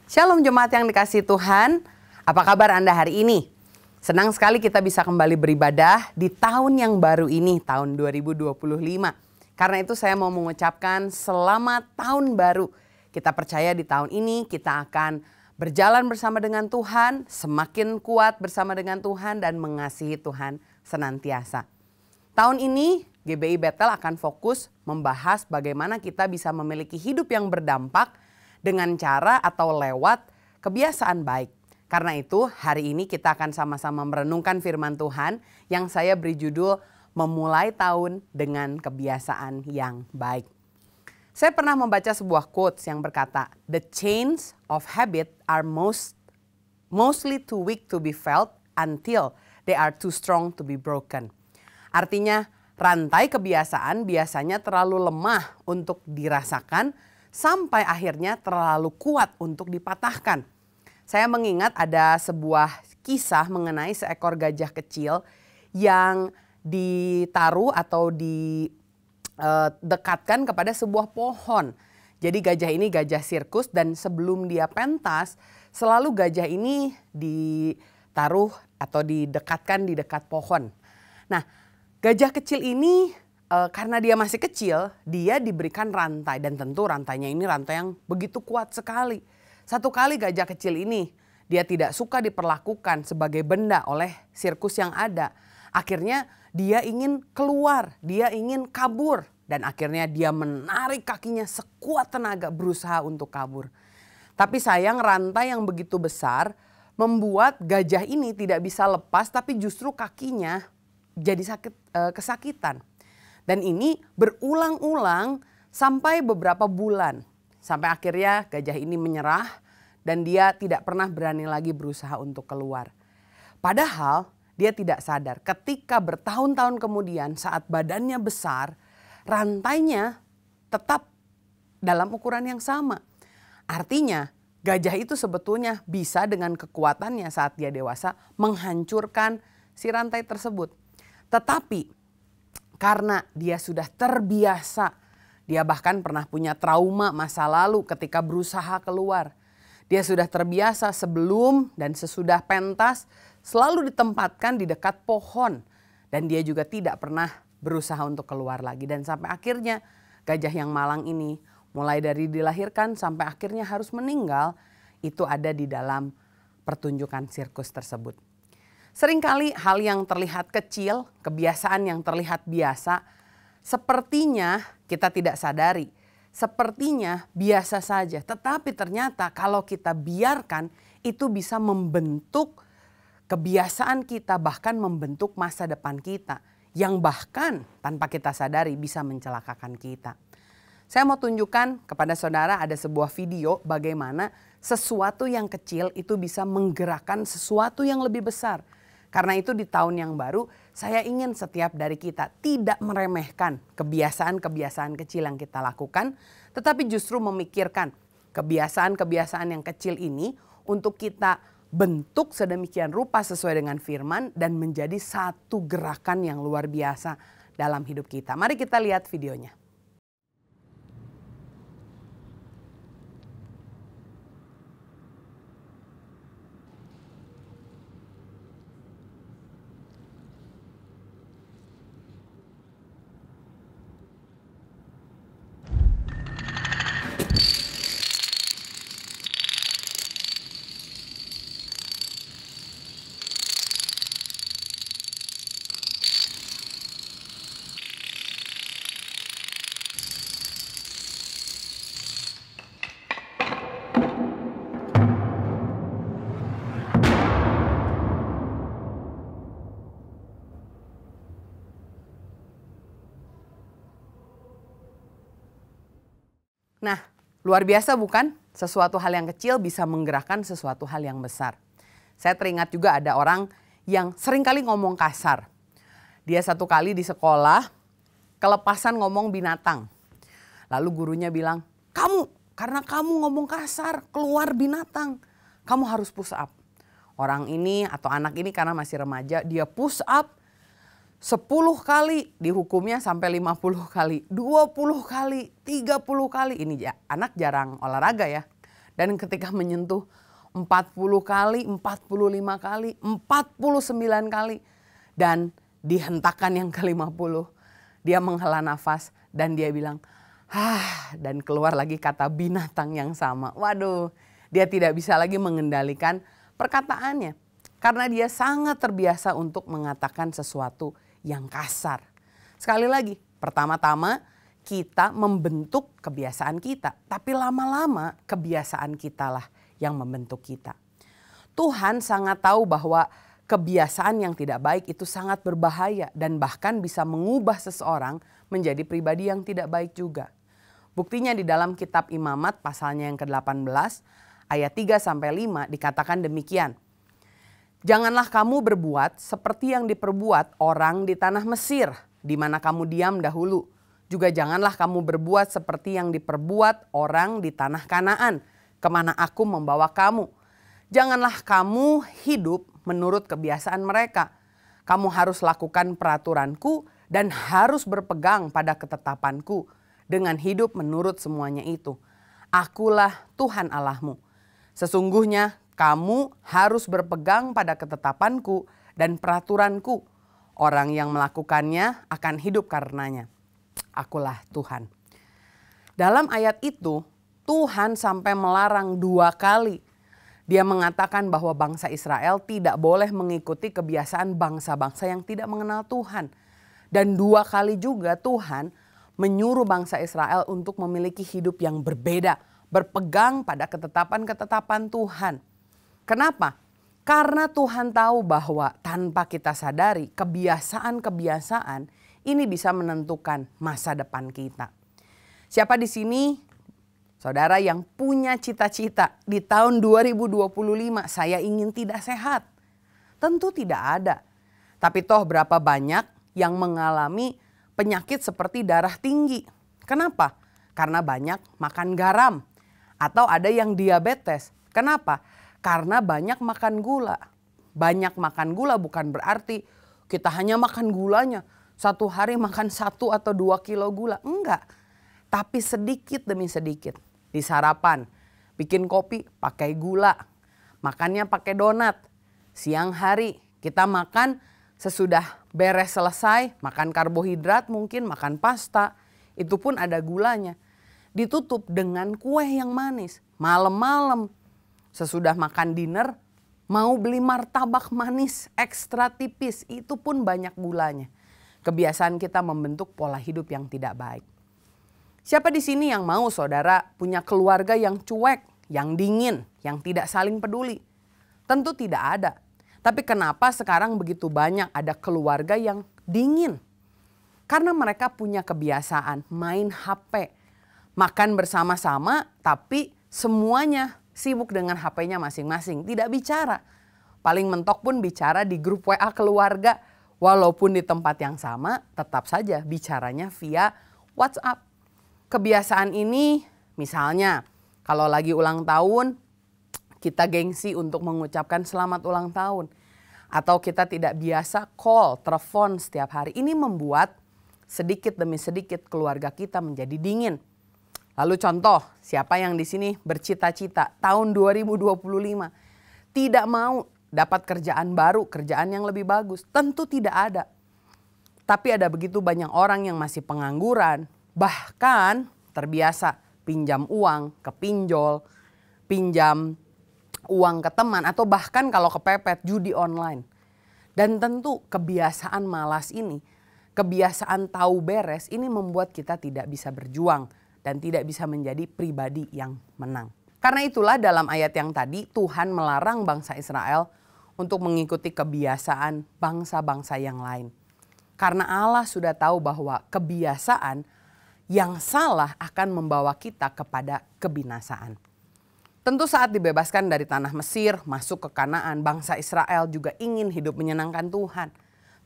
Shalom jemaat yang dikasihi Tuhan, apa kabar Anda hari ini? Senang sekali kita bisa kembali beribadah di tahun yang baru ini, tahun 2025. Karena itu saya mau mengucapkan selamat tahun baru. Kita percaya di tahun ini kita akan berjalan bersama dengan Tuhan, semakin kuat bersama dengan Tuhan dan mengasihi Tuhan senantiasa. Tahun ini GBI Bethel akan fokus membahas bagaimana kita bisa memiliki hidup yang berdampak dengan cara atau lewat kebiasaan baik. Karena itu hari ini kita akan sama-sama merenungkan firman Tuhan yang saya beri judul Memulai Tahun dengan Kebiasaan yang Baik. Saya pernah membaca sebuah quotes yang berkata, "The chains of habit are mostly too weak to be felt until they are too strong to be broken." Artinya rantai kebiasaan biasanya terlalu lemah untuk dirasakan sampai akhirnya terlalu kuat untuk dipatahkan. Saya mengingat ada sebuah kisah mengenai seekor gajah kecil yang ditaruh atau didekatkan kepada sebuah pohon. Jadi gajah ini gajah sirkus dan sebelum dia pentas selalu gajah ini ditaruh atau didekatkan di dekat pohon. Nah, gajah kecil ini karena dia masih kecil, dia diberikan rantai dan tentu rantainya ini rantai yang begitu kuat sekali. Satu kali gajah kecil ini dia tidak suka diperlakukan sebagai benda oleh sirkus yang ada. Akhirnya dia ingin keluar, dia ingin kabur dan akhirnya dia menarik kakinya sekuat tenaga berusaha untuk kabur. Tapi sayang rantai yang begitu besar membuat gajah ini tidak bisa lepas tapi justru kakinya jadi kesakitan. Dan ini berulang-ulang sampai beberapa bulan. Sampai akhirnya gajah ini menyerah dan dia tidak pernah berani lagi berusaha untuk keluar. Padahal dia tidak sadar ketika bertahun-tahun kemudian saat badannya besar, rantainya tetap dalam ukuran yang sama. Artinya gajah itu sebetulnya bisa dengan kekuatannya saat dia dewasa menghancurkan si rantai tersebut. Tetapi karena dia sudah terbiasa, dia bahkan pernah punya trauma masa lalu ketika berusaha keluar. Dia sudah terbiasa sebelum dan sesudah pentas selalu ditempatkan di dekat pohon. Dan dia juga tidak pernah berusaha untuk keluar lagi. Dan sampai akhirnya gajah yang malang ini mulai dari dilahirkan sampai akhirnya harus meninggal itu ada di dalam pertunjukan sirkus tersebut. Seringkali hal yang terlihat kecil, kebiasaan yang terlihat biasa, sepertinya kita tidak sadari, sepertinya biasa saja. Tetapi ternyata kalau kita biarkan itu bisa membentuk kebiasaan kita, bahkan membentuk masa depan kita. Yang bahkan tanpa kita sadari bisa mencelakakan kita. Saya mau tunjukkan kepada saudara ada sebuah video bagaimana sesuatu yang kecil itu bisa menggerakkan sesuatu yang lebih besar. Karena itu di tahun yang baru saya ingin setiap dari kita tidak meremehkan kebiasaan-kebiasaan kecil yang kita lakukan. Tetapi justru memikirkan kebiasaan-kebiasaan yang kecil ini untuk kita bentuk sedemikian rupa sesuai dengan firman. Dan menjadi satu gerakan yang luar biasa dalam hidup kita. Mari kita lihat videonya. Nah, luar biasa bukan? Sesuatu hal yang kecil bisa menggerakkan sesuatu hal yang besar. Saya teringat juga ada orang yang seringkali ngomong kasar. Dia satu kali di sekolah kelepasan ngomong binatang. Lalu gurunya bilang, karena kamu ngomong kasar keluar binatang, kamu harus push up. Orang ini atau anak ini karena masih remaja, dia push up 10 kali, dihukumnya sampai 50 kali, 20 kali, 30 kali. Ini anak jarang olahraga ya. Dan ketika menyentuh 40 kali, 45 kali, 49 kali. Dan dihentakkan yang ke-50. Dia menghela nafas dan dia bilang, dan keluar lagi kata binatang yang sama. Waduh, dia tidak bisa lagi mengendalikan perkataannya. Karena dia sangat terbiasa untuk mengatakan sesuatu yang kasar. Sekali lagi, pertama-tama kita membentuk kebiasaan kita. Tapi lama-lama kebiasaan kitalah yang membentuk kita. Tuhan sangat tahu bahwa kebiasaan yang tidak baik itu sangat berbahaya dan bahkan bisa mengubah seseorang menjadi pribadi yang tidak baik juga. Buktinya di dalam kitab Imamat pasalnya yang ke-18 ayat 3-5 dikatakan demikian. Janganlah kamu berbuat seperti yang diperbuat orang di tanah Mesir di mana kamu diam dahulu. Juga janganlah kamu berbuat seperti yang diperbuat orang di tanah Kanaan kemana aku membawa kamu. Janganlah kamu hidup menurut kebiasaan mereka. Kamu harus lakukan peraturanku dan harus berpegang pada ketetapanku dengan hidup menurut semuanya itu. Akulah Tuhan Allahmu. Sesungguhnya kamu harus berpegang pada ketetapanku dan peraturanku. Orang yang melakukannya akan hidup karenanya. Akulah Tuhan. Dalam ayat itu Tuhan sampai melarang 2 kali. Dia mengatakan bahwa bangsa Israel tidak boleh mengikuti kebiasaan bangsa-bangsa yang tidak mengenal Tuhan. Dan 2 kali juga Tuhan menyuruh bangsa Israel untuk memiliki hidup yang berbeda. Berpegang pada ketetapan-ketetapan Tuhan. Kenapa? Karena Tuhan tahu bahwa tanpa kita sadari kebiasaan-kebiasaan ini bisa menentukan masa depan kita. Siapa di sini, saudara, yang punya cita-cita di tahun 2025 saya ingin tidak sehat? Tentu tidak ada. Tapi toh berapa banyak yang mengalami penyakit seperti darah tinggi. Kenapa? Karena banyak makan garam. Atau ada yang diabetes. Kenapa? Karena banyak makan gula. Banyak makan gula bukan berarti kita hanya makan gulanya. 1 hari makan 1 atau 2 kilo gula. Enggak. Tapi sedikit demi sedikit. Di sarapan, bikin kopi pakai gula. Makannya pakai donat. Siang hari kita makan sesudah beres selesai. Makan karbohidrat mungkin, makan pasta. Itu pun ada gulanya. Ditutup dengan kue yang manis. Malam-malam sesudah makan dinner mau beli martabak manis ekstra tipis. Itu pun banyak gulanya. Kebiasaan kita membentuk pola hidup yang tidak baik. Siapa di sini yang mau saudara punya keluarga yang cuek, yang dingin, yang tidak saling peduli? Tentu tidak ada. Tapi kenapa sekarang begitu banyak ada keluarga yang dingin? Karena mereka punya kebiasaan main HP. Makan bersama-sama tapi semuanya sibuk dengan HP-nya masing-masing. Tidak bicara. Paling mentok pun bicara di grup WA keluarga. Walaupun di tempat yang sama tetap saja bicaranya via WhatsApp. Kebiasaan ini misalnya kalau lagi ulang tahun kita gengsi untuk mengucapkan selamat ulang tahun. Atau kita tidak biasa call, telepon setiap hari. Ini membuat sedikit demi sedikit keluarga kita menjadi dingin. Lalu contoh, siapa yang di sini bercita-cita tahun 2025 tidak mau dapat kerjaan baru, kerjaan yang lebih bagus? Tentu tidak ada. Tapi ada begitu banyak orang yang masih pengangguran, bahkan terbiasa pinjam uang ke pinjol, pinjam uang ke teman, atau bahkan kalau kepepet judi online. Dan tentu kebiasaan malas ini, kebiasaan tahu beres ini membuat kita tidak bisa berjuang dan tidak bisa menjadi pribadi yang menang. Karena itulah dalam ayat yang tadi Tuhan melarang bangsa Israel untuk mengikuti kebiasaan bangsa-bangsa yang lain. Karena Allah sudah tahu bahwa kebiasaan yang salah akan membawa kita kepada kebinasaan. Tentu saat dibebaskan dari tanah Mesir, masuk ke Kanaan, bangsa Israel juga ingin hidup menyenangkan Tuhan.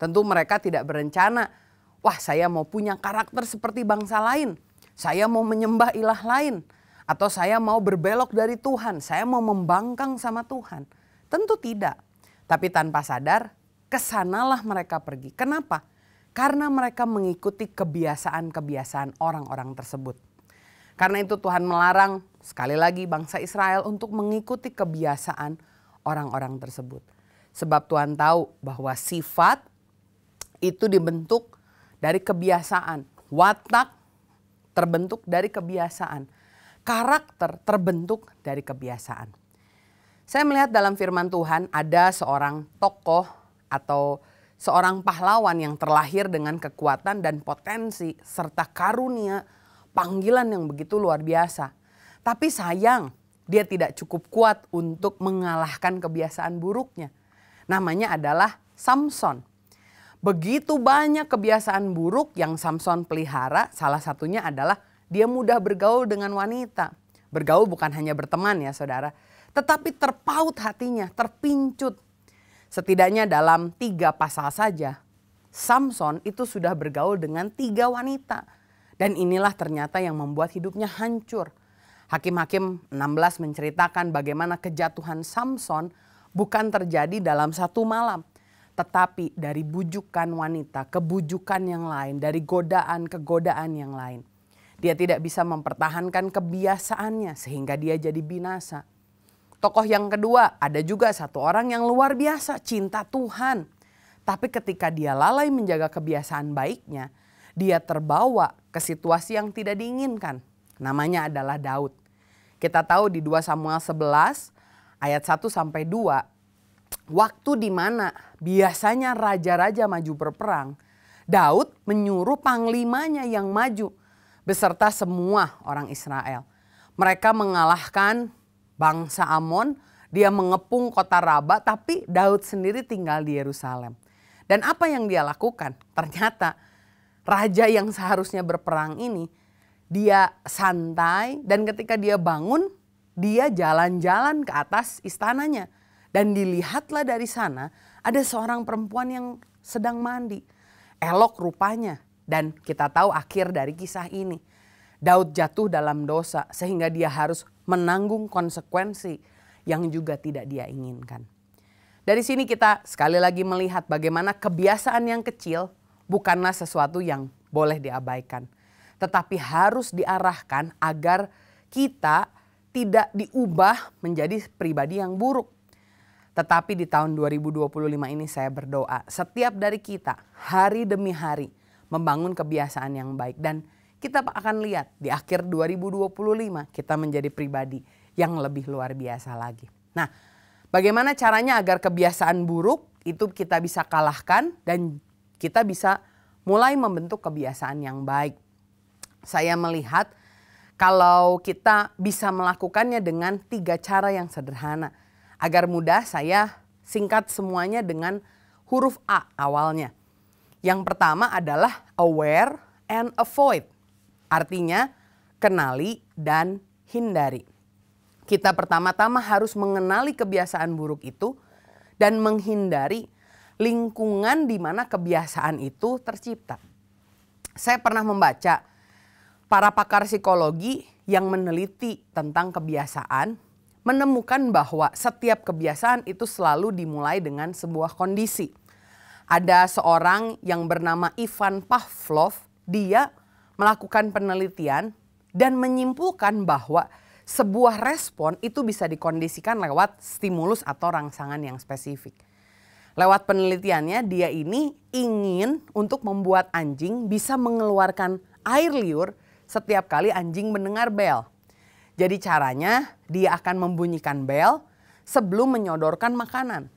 Tentu mereka tidak berencana, wah saya mau punya karakter seperti bangsa lain. Saya mau menyembah ilah lain. Atau saya mau berbelok dari Tuhan. Saya mau membangkang sama Tuhan. Tentu tidak. Tapi tanpa sadar, kesanalah mereka pergi. Kenapa? Karena mereka mengikuti kebiasaan-kebiasaan orang-orang tersebut. Karena itu Tuhan melarang sekali lagi bangsa Israel untuk mengikuti kebiasaan orang-orang tersebut. Sebab Tuhan tahu bahwa sifat itu dibentuk dari kebiasaan. Watak terbentuk dari kebiasaan. Karakter terbentuk dari kebiasaan. Saya melihat dalam firman Tuhan ada seorang tokoh atau seorang pahlawan yang terlahir dengan kekuatan dan potensi serta karunia panggilan yang begitu luar biasa. Tapi sayang, dia tidak cukup kuat untuk mengalahkan kebiasaan buruknya. Namanya adalah Samson. Begitu banyak kebiasaan buruk yang Samson pelihara, salah satunya adalah dia mudah bergaul dengan wanita. Bergaul bukan hanya berteman ya saudara, tetapi terpaut hatinya, terpincut. Setidaknya dalam 3 pasal saja, Samson itu sudah bergaul dengan 3 wanita. Dan inilah ternyata yang membuat hidupnya hancur. Hakim-Hakim 16 menceritakan bagaimana kejatuhan Samson bukan terjadi dalam satu malam. Tetapi dari bujukan wanita ke bujukan yang lain, dari godaan ke godaan yang lain. Dia tidak bisa mempertahankan kebiasaannya sehingga dia jadi binasa. Tokoh yang kedua, ada juga satu orang yang luar biasa, cinta Tuhan. Tapi ketika dia lalai menjaga kebiasaan baiknya, dia terbawa ke situasi yang tidak diinginkan. Namanya adalah Daud. Kita tahu di 2 Samuel 11 ayat 1-2, waktu di mana biasanya raja-raja maju berperang, Daud menyuruh panglimanya yang maju beserta semua orang Israel. Mereka mengalahkan bangsa Amon, dia mengepung kota Raba, tapi Daud sendiri tinggal di Yerusalem. Dan apa yang dia lakukan? Ternyata raja yang seharusnya berperang ini, dia santai dan ketika dia bangun, dia jalan-jalan ke atas istananya. Dan dilihatlah dari sana ada seorang perempuan yang sedang mandi. Elok rupanya. Dan kita tahu akhir dari kisah ini. Daud jatuh dalam dosa sehingga dia harus menanggung konsekuensi yang juga tidak dia inginkan. Dari sini kita sekali lagi melihat bagaimana kebiasaan yang kecil bukanlah sesuatu yang boleh diabaikan. Tetapi harus diarahkan agar kita tidak diubah menjadi pribadi yang buruk. Tetapi di tahun 2025 ini saya berdoa setiap dari kita hari demi hari membangun kebiasaan yang baik. Dan kita akan lihat di akhir 2025 kita menjadi pribadi yang lebih luar biasa lagi. Nah, bagaimana caranya agar kebiasaan buruk itu kita bisa kalahkan dan kita bisa mulai membentuk kebiasaan yang baik. Saya melihat kalau kita bisa melakukannya dengan 3 cara yang sederhana. Agar mudah saya singkat semuanya dengan huruf A awalnya. Yang pertama adalah aware and avoid. Artinya kenali dan hindari. Kita pertama-tama harus mengenali kebiasaan buruk itu dan menghindari lingkungan di mana kebiasaan itu tercipta. Saya pernah membaca para pakar psikologi yang meneliti tentang kebiasaan menemukan bahwa setiap kebiasaan itu selalu dimulai dengan sebuah kondisi. Ada seorang yang bernama Ivan Pavlov, dia melakukan penelitian dan menyimpulkan bahwa sebuah respon itu bisa dikondisikan lewat stimulus atau rangsangan yang spesifik. Lewat penelitiannya dia ini ingin untuk membuat anjing bisa mengeluarkan air liur setiap kali anjing mendengar bel. Jadi caranya dia akan membunyikan bel sebelum menyodorkan makanan.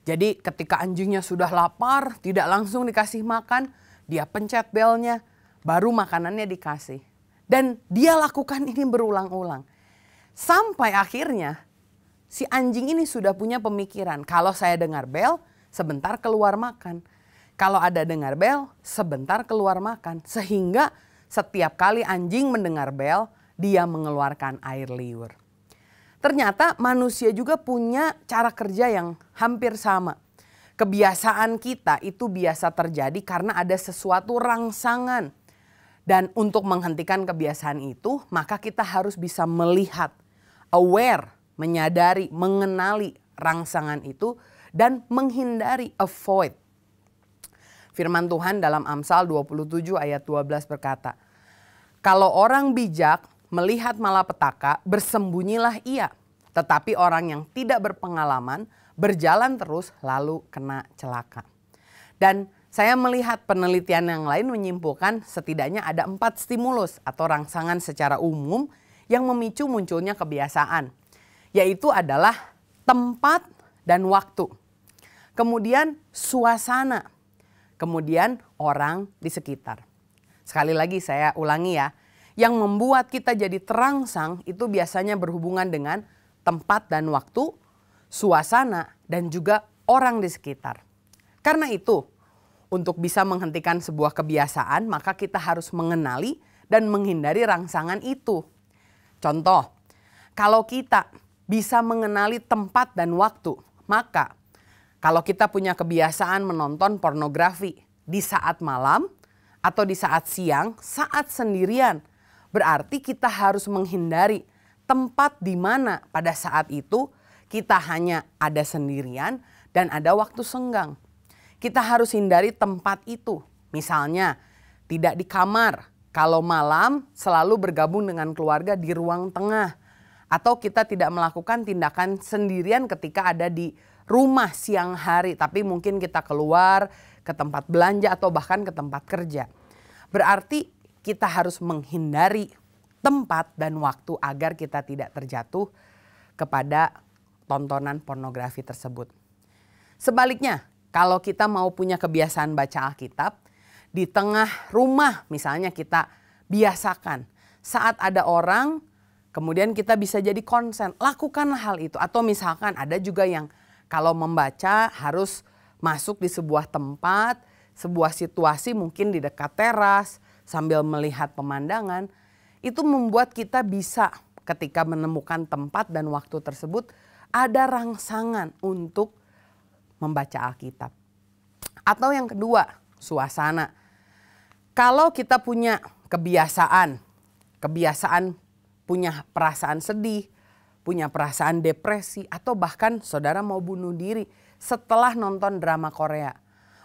Jadi ketika anjingnya sudah lapar, tidak langsung dikasih makan, dia pencet belnya, baru makanannya dikasih. Dan dia lakukan ini berulang-ulang. Sampai akhirnya si anjing ini sudah punya pemikiran, kalau saya dengar bel, sebentar keluar makan. Kalau ada dengar bel, sebentar keluar makan. Sehingga setiap kali anjing mendengar bel, dia mengeluarkan air liur. Ternyata manusia juga punya cara kerja yang hampir sama. Kebiasaan kita itu biasa terjadi karena ada sesuatu rangsangan. Dan untuk menghentikan kebiasaan itu, maka kita harus bisa melihat, aware, menyadari, mengenali rangsangan itu, dan menghindari, avoid. Firman Tuhan dalam Amsal 27 ayat 12 berkata, kalau orang bijak melihat malapetaka, bersembunyilah ia. Tetapi orang yang tidak berpengalaman berjalan terus lalu kena celaka. Dan saya melihat penelitian yang lain menyimpulkan setidaknya ada 4 stimulus atau rangsangan secara umum yang memicu munculnya kebiasaan. Yaitu adalah tempat dan waktu. Kemudian suasana. Kemudian orang di sekitar. Sekali lagi saya ulangi ya. Yang membuat kita jadi terangsang itu biasanya berhubungan dengan tempat dan waktu, suasana, dan juga orang di sekitar. Karena itu, untuk bisa menghentikan sebuah kebiasaan, maka kita harus mengenali dan menghindari rangsangan itu. Contoh, kalau kita bisa mengenali tempat dan waktu, maka kalau kita punya kebiasaan menonton pornografi di saat malam atau di saat siang, saat sendirian, berarti kita harus menghindari tempat di mana pada saat itu kita hanya ada sendirian dan ada waktu senggang. Kita harus hindari tempat itu. Misalnya tidak di kamar, kalau malam selalu bergabung dengan keluarga di ruang tengah. Atau kita tidak melakukan tindakan sendirian ketika ada di rumah siang hari, tapi mungkin kita keluar ke tempat belanja atau bahkan ke tempat kerja. Berarti kita harus menghindari tempat dan waktu agar kita tidak terjatuh kepada tontonan pornografi tersebut. Sebaliknya, kalau kita mau punya kebiasaan baca Alkitab, di tengah rumah misalnya kita biasakan saat ada orang, kemudian kita bisa jadi konsen, lakukanlah hal itu. Atau misalkan ada juga yang kalau membaca harus masuk di sebuah tempat, sebuah situasi mungkin di dekat teras sambil melihat pemandangan. Itu membuat kita bisa ketika menemukan tempat dan waktu tersebut ada rangsangan untuk membaca Alkitab. Atau yang kedua, suasana. Kalau kita punya kebiasaan punya perasaan sedih, punya perasaan depresi, atau bahkan saudara mau bunuh diri setelah nonton drama Korea.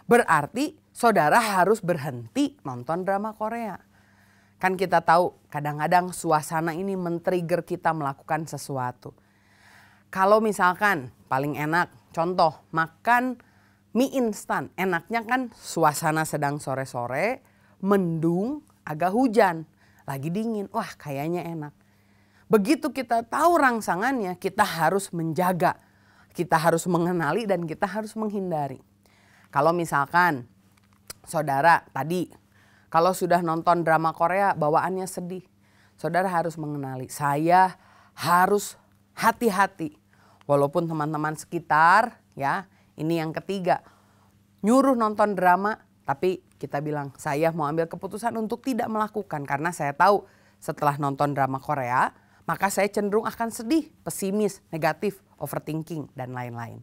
Berarti saudara harus berhenti nonton drama Korea. Kan kita tahu kadang-kadang suasana ini men-trigger kita melakukan sesuatu. Kalau misalkan paling enak, contoh makan mie instan. Enaknya kan suasana sedang sore-sore, mendung, agak hujan, lagi dingin. Wah kayaknya enak. Begitu kita tahu rangsangannya, kita harus menjaga. Kita harus mengenali dan kita harus menghindari. Kalau misalkan saudara tadi kalau sudah nonton drama Korea bawaannya sedih, saudara harus mengenali, saya harus hati-hati. Walaupun teman-teman sekitar ya, ini yang ketiga, nyuruh nonton drama, tapi kita bilang saya mau ambil keputusan untuk tidak melakukan. Karena saya tahu setelah nonton drama Korea, maka saya cenderung akan sedih, pesimis, negatif, overthinking, dan lain-lain.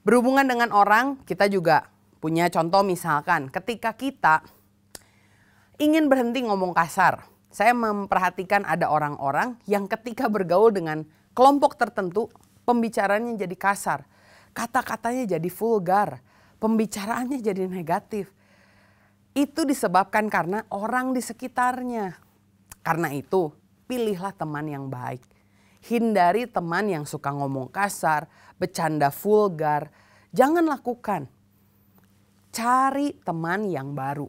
Berhubungan dengan orang, kita juga punya contoh misalkan ketika kita ingin berhenti ngomong kasar. Saya memperhatikan ada orang-orang yang ketika bergaul dengan kelompok tertentu, pembicaraannya jadi kasar. Kata-katanya jadi vulgar, pembicaraannya jadi negatif. Itu disebabkan karena orang di sekitarnya. Karena itu, pilihlah teman yang baik. Hindari teman yang suka ngomong kasar, bercanda vulgar. Jangan lakukan. Cari teman yang baru.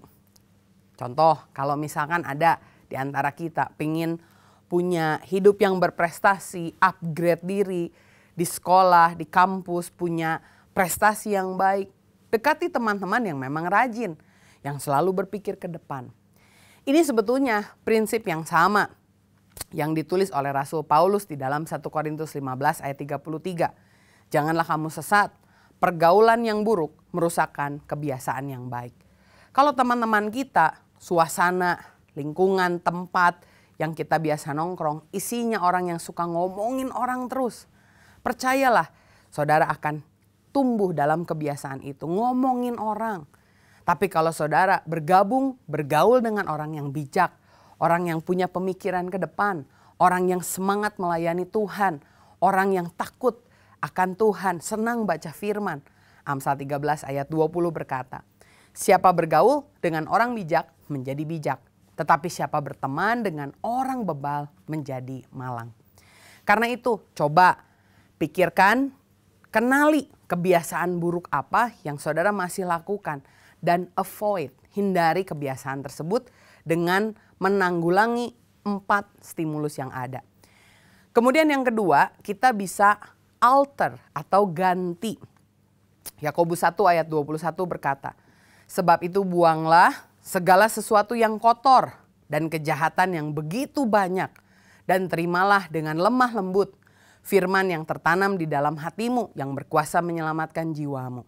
Contoh, kalau misalkan ada di antara kita pengen punya hidup yang berprestasi, upgrade diri di sekolah, di kampus, punya prestasi yang baik, dekati teman-teman yang memang rajin, yang selalu berpikir ke depan. Ini sebetulnya prinsip yang sama yang ditulis oleh Rasul Paulus di dalam 1 Korintus 15 ayat 33. Janganlah kamu sesat, pergaulan yang buruk merusakkan kebiasaan yang baik. Kalau teman-teman kita, suasana, lingkungan, tempat yang kita biasa nongkrong, isinya orang yang suka ngomongin orang terus. Percayalah, saudara akan tumbuh dalam kebiasaan itu, ngomongin orang. Tapi kalau saudara bergaul dengan orang yang bijak, orang yang punya pemikiran ke depan, orang yang semangat melayani Tuhan, orang yang takut akan Tuhan, senang baca firman. Amsal 13 ayat 20 berkata, siapa bergaul dengan orang bijak menjadi bijak, Tetapi siapa berteman dengan orang bebal menjadi malang. Karena itu coba pikirkan, kenali kebiasaan buruk apa yang saudara masih lakukan. Dan avoid, hindari kebiasaan tersebut dengan menanggulangi 4 stimulus yang ada. Kemudian yang kedua, kita bisa alter atau ganti. Yakobus 1 ayat 21 berkata, sebab itu buanglah segala sesuatu yang kotor dan kejahatan yang begitu banyak, dan terimalah dengan lemah lembut firman yang tertanam di dalam hatimu yang berkuasa menyelamatkan jiwamu.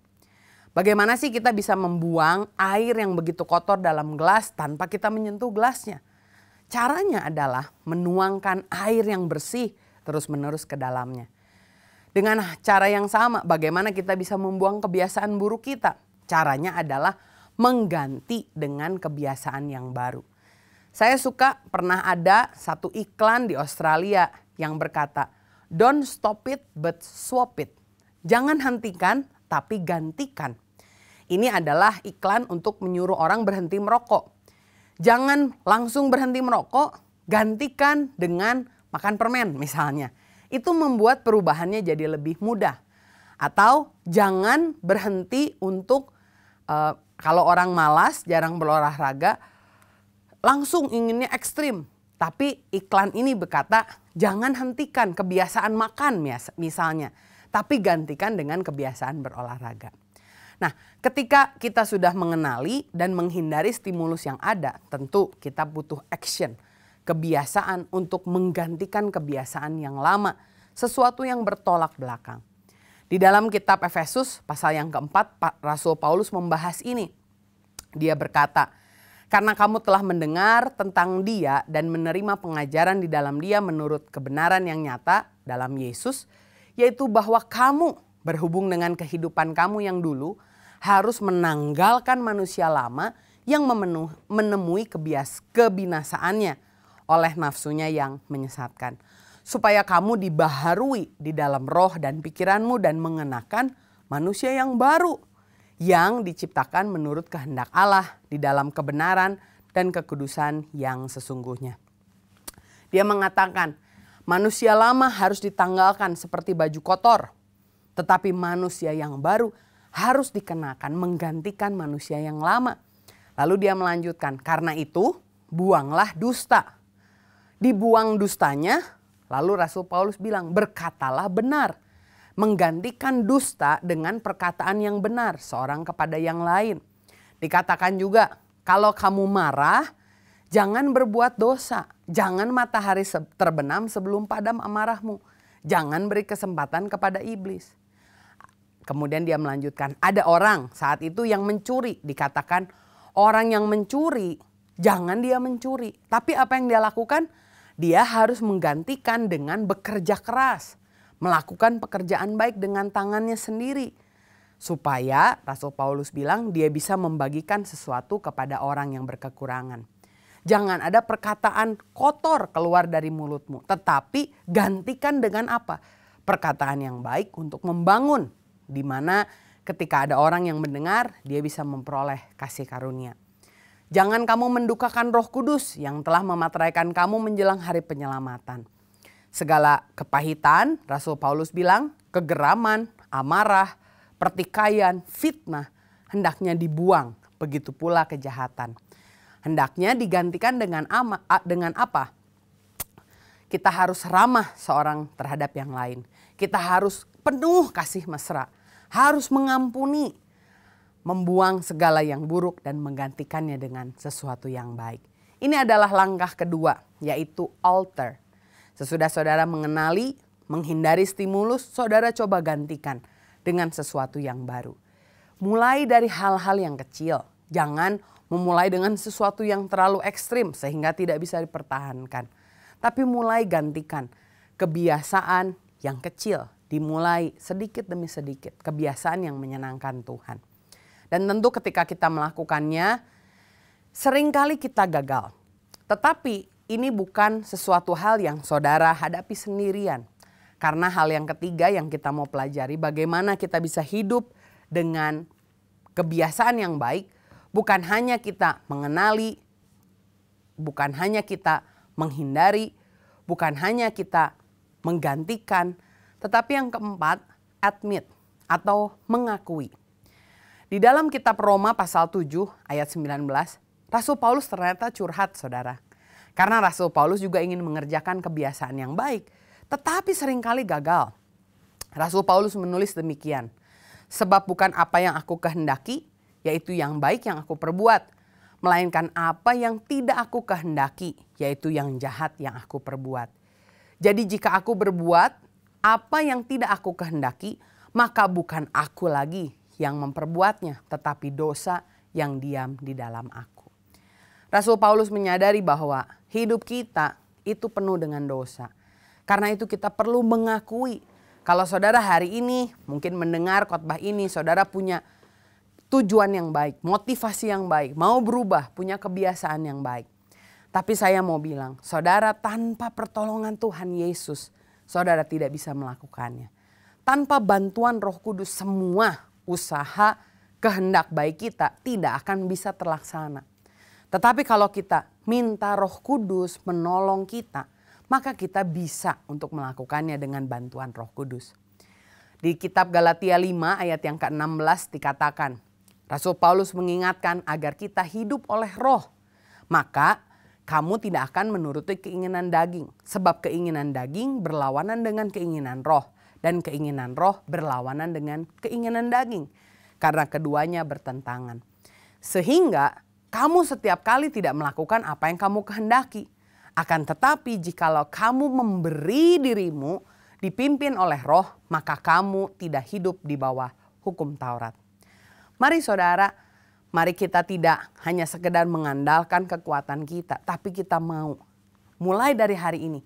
Bagaimana sih kita bisa membuang air yang begitu kotor dalam gelas tanpa kita menyentuh gelasnya? Caranya adalah menuangkan air yang bersih terus-menerus ke dalamnya. Dengan cara yang sama, bagaimana kita bisa membuang kebiasaan buruk kita? Caranya adalah mengganti dengan kebiasaan yang baru. Saya suka pernah ada satu iklan di Australia yang berkata, don't stop it but swap it. Jangan hentikan tapi gantikan. Ini adalah iklan untuk menyuruh orang berhenti merokok. Jangan langsung berhenti merokok, gantikan dengan makan permen misalnya. Itu membuat perubahannya jadi lebih mudah. Atau jangan berhenti untuk kalau orang malas, jarang berolahraga, langsung inginnya ekstrim. Tapi iklan ini berkata jangan hentikan kebiasaan makan misalnya. Tapi gantikan dengan kebiasaan berolahraga. Nah, ketika kita sudah mengenali dan menghindari stimulus yang ada, tentu kita butuh action, kebiasaan untuk menggantikan kebiasaan yang lama, sesuatu yang bertolak belakang. Di dalam kitab Efesus pasal yang keempat, Rasul Paulus membahas ini. Dia berkata, karena kamu telah mendengar tentang Dia dan menerima pengajaran di dalam Dia menurut kebenaran yang nyata dalam Yesus, yaitu bahwa kamu berhubung dengan kehidupan kamu yang dulu harus menanggalkan manusia lama yang menemui kebinasaannya oleh nafsunya yang menyesatkan. Supaya kamu dibaharui di dalam roh dan pikiranmu dan mengenakan manusia yang baru yang diciptakan menurut kehendak Allah di dalam kebenaran dan kekudusan yang sesungguhnya. Dia mengatakan manusia lama harus ditanggalkan seperti baju kotor. Tetapi manusia yang baru harus dikenakan menggantikan manusia yang lama. Lalu dia melanjutkan, karena itu buanglah dusta. Dibuang dustanya, lalu Rasul Paulus bilang berkatalah benar. Menggantikan dusta dengan perkataan yang benar seorang kepada yang lain. Dikatakan juga kalau kamu marah jangan berbuat dosa. Jangan matahari terbenam sebelum padam amarahmu. Jangan beri kesempatan kepada iblis. Kemudian dia melanjutkan, ada orang saat itu yang mencuri. Dikatakan orang yang mencuri, jangan dia mencuri. Tapi apa yang dia lakukan? Dia harus menggantikan dengan bekerja keras. Melakukan pekerjaan baik dengan tangannya sendiri. Supaya Rasul Paulus bilang dia bisa membagikan sesuatu kepada orang yang berkekurangan. Jangan ada perkataan kotor keluar dari mulutmu. Tetapi gantikan dengan apa? Perkataan yang baik untuk membangun. Di mana ketika ada orang yang mendengar, dia bisa memperoleh kasih karunia. Jangan kamu mendukakan Roh Kudus yang telah memateraikan kamu menjelang hari penyelamatan. Segala kepahitan, Rasul Paulus bilang, kegeraman, amarah, pertikaian, fitnah, hendaknya dibuang. Begitu pula kejahatan. Hendaknya digantikan dengan apa? Kita harus ramah seorang terhadap yang lain. Kita harus penuh kasih mesra. Harus mengampuni, membuang segala yang buruk dan menggantikannya dengan sesuatu yang baik. Ini adalah langkah kedua, yaitu alter. Sesudah saudara mengenali, menghindari stimulus, saudara coba gantikan dengan sesuatu yang baru. Mulai dari hal-hal yang kecil, jangan memulai dengan sesuatu yang terlalu ekstrim sehingga tidak bisa dipertahankan. Tapi mulai gantikan kebiasaan yang kecil. Dimulai sedikit demi sedikit, kebiasaan yang menyenangkan Tuhan. Dan tentu ketika kita melakukannya, seringkali kita gagal. Tetapi ini bukan sesuatu hal yang saudara hadapi sendirian. Karena hal yang ketiga yang kita mau pelajari, bagaimana kita bisa hidup dengan kebiasaan yang baik, bukan hanya kita mengenali bukan hanya kita menghindari, bukan hanya kita menggantikan, tetapi yang keempat, admit atau mengakui. Di dalam kitab Roma pasal 7 ayat 19, Rasul Paulus ternyata curhat, saudara. Karena Rasul Paulus juga ingin mengerjakan kebiasaan yang baik, tetapi seringkali gagal. Rasul Paulus menulis demikian, sebab bukan apa yang aku kehendaki, yaitu yang baik yang aku perbuat, melainkan apa yang tidak aku kehendaki, yaitu yang jahat yang aku perbuat. Jadi jika aku berbuat apa yang tidak aku kehendaki, maka bukan aku lagi yang memperbuatnya, tetapi dosa yang diam di dalam aku. Rasul Paulus menyadari bahwa hidup kita itu penuh dengan dosa. Karena itu kita perlu mengakui. Kalau saudara hari ini mungkin mendengar khotbah ini, saudara punya tujuan yang baik, motivasi yang baik, mau berubah, punya kebiasaan yang baik. Tapi saya mau bilang, saudara tanpa pertolongan Tuhan Yesus, saudara tidak bisa melakukannya. Tanpa bantuan Roh Kudus, semua usaha kehendak baik kita tidak akan bisa terlaksana. Tetapi kalau kita minta Roh Kudus menolong kita, maka kita bisa untuk melakukannya dengan bantuan Roh Kudus. Di kitab Galatia 5 ayat yang ke-16 dikatakan, Rasul Paulus mengingatkan agar kita hidup oleh roh. Maka kamu tidak akan menuruti keinginan daging. Sebab keinginan daging berlawanan dengan keinginan roh. Dan keinginan roh berlawanan dengan keinginan daging. Karena keduanya bertentangan. Sehingga kamu setiap kali tidak melakukan apa yang kamu kehendaki. Akan tetapi jikalau kamu memberi dirimu dipimpin oleh roh, maka kamu tidak hidup di bawah hukum Taurat. Mari saudara, mari kita tidak hanya sekedar mengandalkan kekuatan kita, tapi kita mau mulai dari hari ini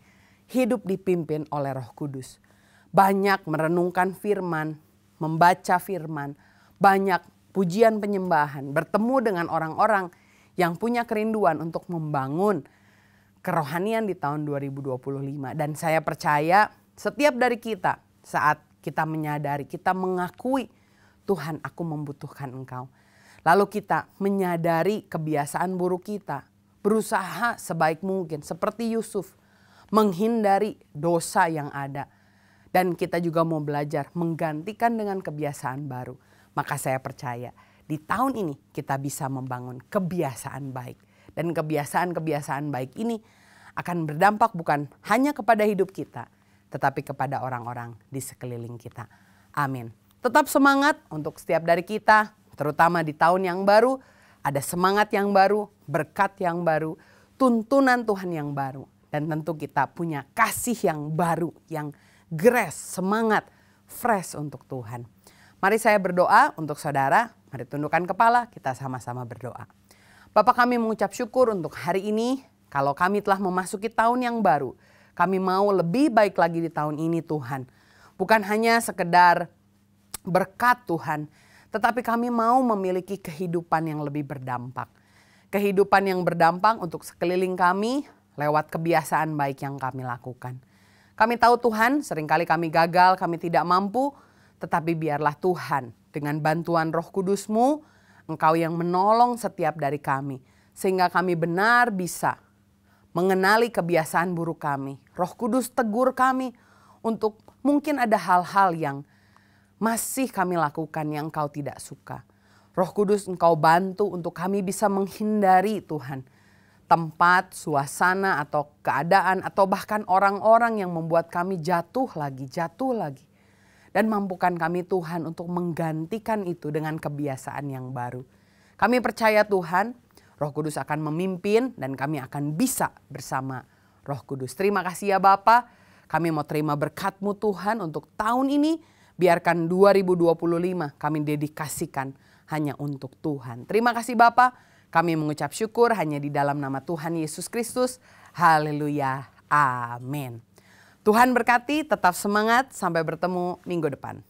hidup dipimpin oleh Roh Kudus. Banyak merenungkan firman, membaca firman, banyak pujian penyembahan, bertemu dengan orang-orang yang punya kerinduan untuk membangun kerohanian di tahun 2025. Dan saya percaya setiap dari kita saat kita menyadari, kita mengakui, Tuhan, aku membutuhkan Engkau. Lalu kita menyadari kebiasaan buruk kita, berusaha sebaik mungkin seperti Yusuf menghindari dosa yang ada. Dan kita juga mau belajar menggantikan dengan kebiasaan baru. Maka saya percaya di tahun ini kita bisa membangun kebiasaan baik. Dan kebiasaan-kebiasaan baik ini akan berdampak bukan hanya kepada hidup kita, tetapi kepada orang-orang di sekeliling kita. Amin. Tetap semangat untuk setiap dari kita, terutama di tahun yang baru, ada semangat yang baru, berkat yang baru, tuntunan Tuhan yang baru. Dan tentu kita punya kasih yang baru, yang grace, semangat, fresh untuk Tuhan. Mari saya berdoa untuk saudara, mari tundukkan kepala, kita sama-sama berdoa. Bapa, kami mengucap syukur untuk hari ini, kalau kami telah memasuki tahun yang baru, kami mau lebih baik lagi di tahun ini Tuhan. Bukan hanya sekedar berkat Tuhan, tetapi kami mau memiliki kehidupan yang lebih berdampak. Kehidupan yang berdampak untuk sekeliling kami lewat kebiasaan baik yang kami lakukan. Kami tahu Tuhan, seringkali kami gagal, kami tidak mampu, tetapi biarlah Tuhan dengan bantuan Roh Kudus-Mu, Engkau yang menolong setiap dari kami. Sehingga kami benar bisa mengenali kebiasaan buruk kami. Roh Kudus tegur kami untuk mungkin ada hal-hal yang masih kami lakukan yang Engkau tidak suka. Roh Kudus, Engkau bantu untuk kami bisa menghindari Tuhan tempat, suasana atau keadaan atau bahkan orang-orang yang membuat kami jatuh lagi. Dan mampukan kami Tuhan untuk menggantikan itu dengan kebiasaan yang baru. Kami percaya Tuhan, Roh Kudus akan memimpin dan kami akan bisa bersama Roh Kudus. Terima kasih ya Bapa, kami mau terima berkat-Mu Tuhan untuk tahun ini. Biarkan 2025 kami dedikasikan hanya untuk Tuhan. Terima kasih Bapa, kami mengucap syukur hanya di dalam nama Tuhan Yesus Kristus. Haleluya, amin. Tuhan berkati, tetap semangat, sampai bertemu minggu depan.